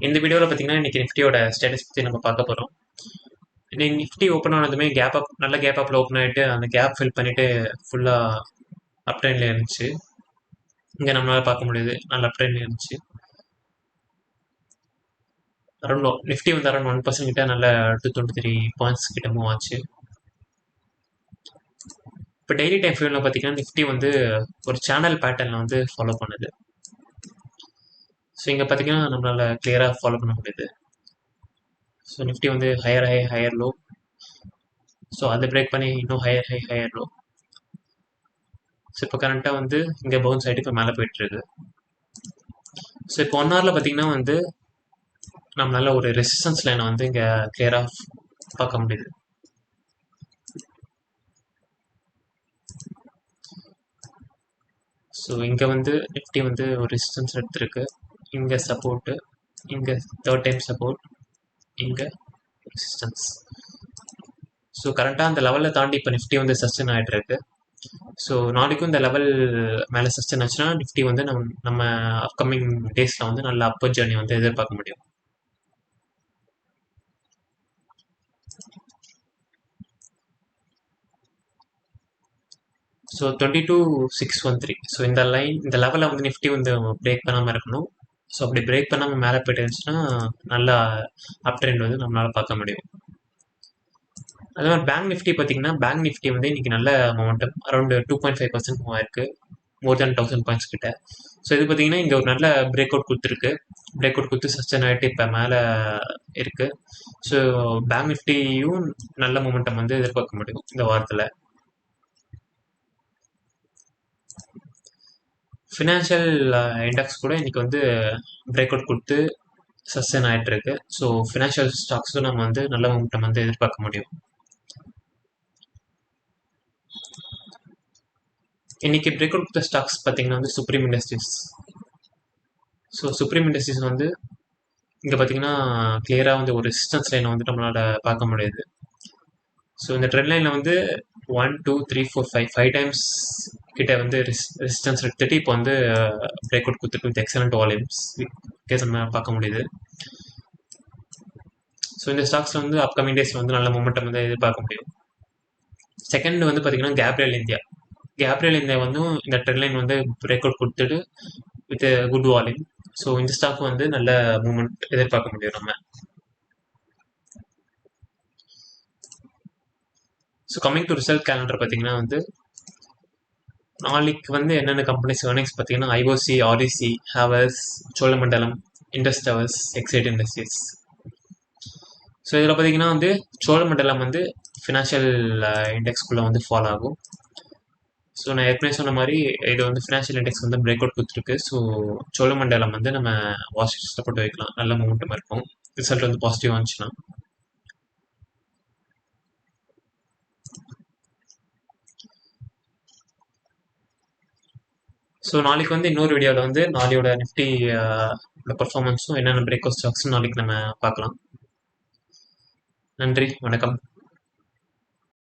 இந்த வீடியோவில் பார்த்தீங்கன்னா இன்னைக்கு நிஃப்டியோட ஸ்டேட்டஸ் பற்றி நம்ம பார்க்க போகிறோம். இன்னைக்கு நிஃப்டி ஓப்பன் ஆனதுமே கேப் அப் நல்ல கேப் அப்பில் ஓப்பன் ஆகிட்டு அந்த கேப் ஃபில் பண்ணிவிட்டு ஃபுல்லாக அப் ட்ரெண்டில் இருந்துச்சு. இங்கே நம்மளால் பார்க்க முடியுது, நல்ல அப் ட்ரெண்டில் இருந்துச்சு. அரௌண்ட் நிஃப்டி வந்து அரௌண்ட் 1% கிட்ட நல்ல 223 பாயிண்ட்ஸ் கிட்ட மூவ் ஆச்சு. இப்போ டெய்லி டைம் ஃப்ரேமில் பார்த்தீங்கன்னா நிஃப்டி வந்து ஒரு சேனல் பேட்டர்னில் வந்து ஃபாலோ பண்ணுது. ஸோ இங்கே பார்த்தீங்கன்னா நம்மளால் கிளியராக ஃபாலோ பண்ண முடியுது. ஸோ நிஃப்டி வந்து higher high higher low, so அதை பிரேக் பண்ணி இன்னும் higher high higher low. So இப்போ கரண்ட்டாக வந்து இங்கே பவுன்ஸ் ஆகிட்டு இப்போ மேலே போயிட்டுருக்கு. ஸோ இப்போ 1 ஹவரில் பார்த்தீங்கன்னா வந்து நம்மளால ஒரு ரெசிஸ்டன்ஸ் லைனை வந்து இங்கே கிளியராக பார்க்க முடியுது. ஸோ இங்கே வந்து நிஃப்டி வந்து ஒரு ரெசிஸ்டன்ஸ் எடுத்திருக்கு. இங்கே சப்போர்ட்டு, இங்கே தேர்ட் டைம் சப்போர்ட், இங்கே ரெசிஸ்டன்ஸ். ஸோ கரண்ட்டாக அந்த லெவலில் தாண்டி இப்போ நிஃப்டி வந்து சஸ்டெயின் ஆகிட்டு இருக்கு. ஸோ நாளைக்கும் இந்த லெவல் மேலே சஸ்டெயின் ஆச்சுன்னா நிஃப்டி வந்து நம்ம அப்கமிங் டேஸில் வந்து நல்ல அப்பர் ஜேர்னி வந்து எதிர்பார்க்க முடியும். ஸோ 22,613. ஸோ இந்த லெவலில் வந்து நிஃப்டி வந்து பிரேக் பண்ணாமல் இருக்கணும். ஸோ அப்படி பிரேக் பண்ணாமல் மேலே போயிட்டு இருந்துச்சுன்னா நல்லா அப் ட்ரெண்ட் வந்து நம்மளால் பார்க்க முடியும். அதே மாதிரி பேங்க் நிஃப்டி பார்த்தீங்கன்னா பேங்க் நிஃப்டி வந்து இன்னைக்கு நல்ல மொமெண்டம் அரௌண்ட் 2.5% மூவ் ஆயிருக்கு, மோர் தேன் 1000 பாயிண்ட்ஸ் கிட்ட. ஸோ இது பார்த்தீங்கன்னா இங்கே ஒரு நல்ல பிரேக் அவுட் கொடுத்துருக்கு. பிரேக் அவுட் கொடுத்து சஸ்டெயின் ஆகிட்டு இப்போ மேலே இருக்கு. ஸோ பேங்க் நிஃப்டியும் நல்ல மொமெண்டம் வந்து எதிர்பார்க்க முடியும் இந்த வாரத்தில். ஃபினான்ஷியல் இண்டெக்ஸ் கூட இன்னைக்கு வந்து பிரேக் அவுட் கொடுத்து சஸ்டெயின் ஆகிட்டு இருக்கு. ஸோ ஃபினான்ஷியல் ஸ்டாக்ஸும் நம்ம வந்து நல்ல மொமெண்டம் வந்து எதிர்பார்க்க முடியும். இன்னைக்கு பிரேக் அவுட் கொடுத்த ஸ்டாக்ஸ் பார்த்தீங்கன்னா வந்து supreme industries. So supreme industries வந்து இங்கே பார்த்தீங்கன்னா கிளியராக வந்து ஒரு ரெசிஸ்டன்ஸ் லைனை வந்து நம்மளால் பார்க்க முடியுது. ஸோ இந்த ட்ரெண்ட் லைனில் வந்து 1 2 3 4 5 டைம்ஸ் கிட்ட வந்து ரெசிஸ்டன்ஸ் எடுத்துட்டு இப்போ வந்து பிரேக் அவுட் கொடுத்துட்டு வித் எக்ஸலண்ட் வால்யூம்ஸ் கேஸ் நம்ம பார்க்க முடியுது. ஸோ இந்த ஸ்டாக்ஸில் வந்து அப்கமிங் டேஸில் வந்து நல்ல மொமெண்டம் வந்து எதிர்பார்க்க முடியும். செகண்ட் வந்து பார்த்தீங்கன்னா கேப்ரியல் இந்தியா வந்து இந்த ட்ரெண்ட் லைன் வந்து பிரேக் அவுட் கொடுத்துட்டு வித் குட் வால்யூம். ஸோ இந்த ஸ்டாக் வந்து நல்ல மூமெண்ட் எதிர்பார்க்க முடியும் நம்ம. So coming to result calendar பார்த்தீங்கன்னா வந்து நாளைக்கு வந்து என்னென்ன கம்பெனிஸ் ஏர்னிங்ஸ் பார்த்தீங்கன்னா IOC, REC, Havells, Cholamandalam, Indus Towers, Exide Industries. So இதில் பார்த்தீங்கன்னா வந்து சோழமண்டலம் வந்து ஃபினான்ஷியல் இண்டெக்ஸ்குள்ளே வந்து ஃபாலோ ஆகும். ஸோ நான் ஏற்கனவே சொன்ன மாதிரி இது வந்து ஃபினான்ஷியல் இண்டெக்ஸ் வந்து பிரேக் அவுட் கொடுத்துருக்கு. ஸோ சோழமண்டலம் வந்து நம்ம வாட்ச் லிஸ்ட்டில் போட்டு வைக்கலாம், நல்ல மூமெண்ட்டும் இருக்கும் ரிசல்ட் வந்து பாசிட்டிவ் வந்துச்சுன்னா. ஸோ நாளைக்கு வந்து இன்னொரு வீடியோவில் வந்து நாளையோட நிஃப்டி பர்ஃபார்மன்ஸும் என்னென்ன பிரேக் அவுட் ஸ்டாக்ஸும் நாளைக்கு நம்ம பார்க்கலாம். நன்றி, வணக்கம்.